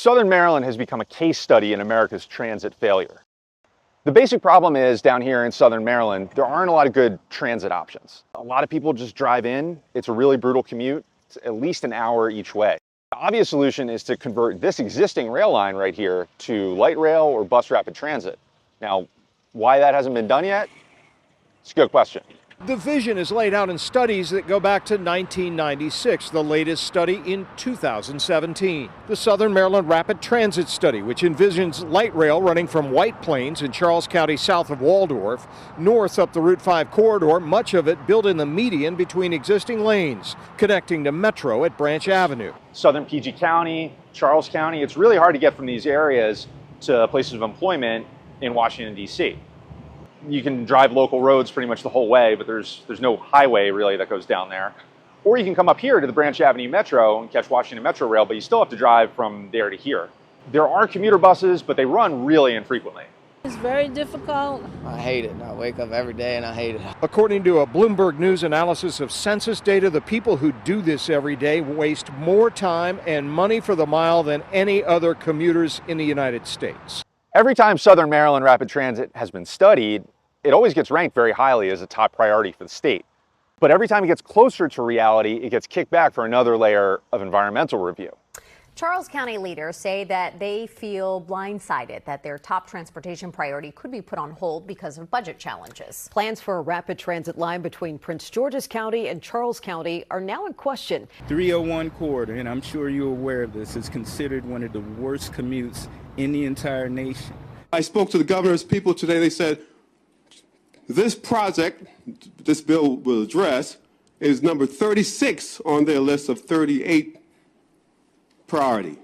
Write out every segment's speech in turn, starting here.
Southern Maryland has become a case study in America's transit failure. The basic problem is down here in Southern Maryland, there aren't a lot of good transit options. A lot of people just drive in. It's a really brutal commute. It's at least an hour each way. The obvious solution is to convert this existing rail line right here to light rail or bus rapid transit. Now, why that hasn't been done yet? It's a good question. The vision is laid out in studies that go back to 1996, the latest study in 2017. The Southern Maryland Rapid Transit Study, which envisions light rail running from White Plains in Charles County south of Waldorf, north up the Route 5 corridor, much of it built in the median between existing lanes, connecting to Metro at Branch Avenue. Southern PG County, Charles County, it's really hard to get from these areas to places of employment in Washington, D.C. You can drive local roads pretty much the whole way, but there's no highway really that goes down there. Or you can come up here to the Branch Avenue Metro and catch Washington Metro Rail, but you still have to drive from there to here. There are commuter buses, but they run really infrequently. It's very difficult. I hate it. I wake up every day and I hate it. According to a Bloomberg News analysis of census data, the people who do this every day waste more time and money for the mile than any other commuters in the United States. Every time Southern Maryland Rapid Transit has been studied, it always gets ranked very highly as a top priority for the state. But every time it gets closer to reality, it gets kicked back for another layer of environmental review. Charles County leaders say that they feel blindsided that their top transportation priority could be put on hold because of budget challenges. Plans for a rapid transit line between Prince George's County and Charles County are now in question. 301 corridor, and I'm sure you're aware of this, is considered one of the worst commutes in the entire nation. I spoke to the governor's people today. They said, this project, this bill will address, is number 36 on their list of 38 priority.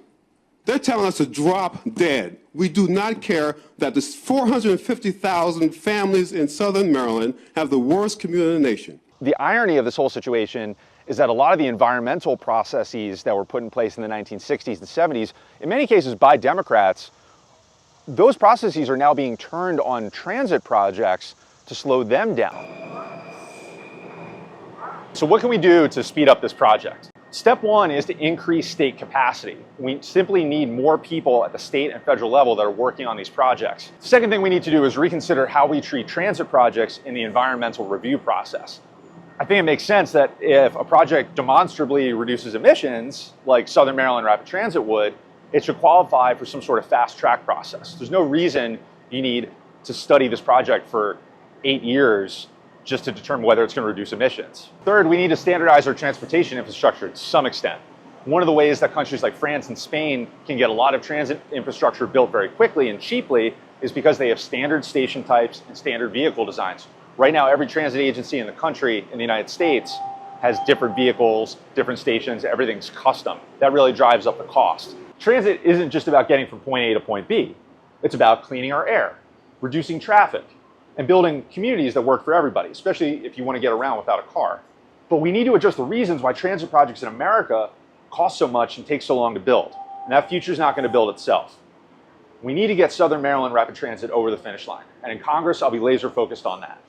They're telling us to drop dead. We do not care that the 450,000 families in Southern Maryland have the worst commute in the nation. The irony of this whole situation is that a lot of the environmental processes that were put in place in the 1960s and 70s, in many cases by Democrats, those processes are now being turned on transit projects to slow them down. So what can we do to speed up this project? Step one is to increase state capacity. We simply need more people at the state and federal level that are working on these projects. The second thing we need to do is reconsider how we treat transit projects in the environmental review process. I think it makes sense that if a project demonstrably reduces emissions, like Southern Maryland Rapid Transit would, it should qualify for some sort of fast track process. There's no reason you need to study this project for 8 years just to determine whether it's going to reduce emissions. Third, we need to standardize our transportation infrastructure to some extent. One of the ways that countries like France and Spain can get a lot of transit infrastructure built very quickly and cheaply is because they have standard station types and standard vehicle designs. Right now, every transit agency in the country, in the United States, has different vehicles, different stations, everything's custom. That really drives up the cost. Transit isn't just about getting from point A to point B. It's about cleaning our air, reducing traffic, and building communities that work for everybody, especially if you want to get around without a car. But we need to address the reasons why transit projects in America cost so much and take so long to build. And that future is not going to build itself. We need to get Southern Maryland Rapid Transit over the finish line. And in Congress, I'll be laser focused on that.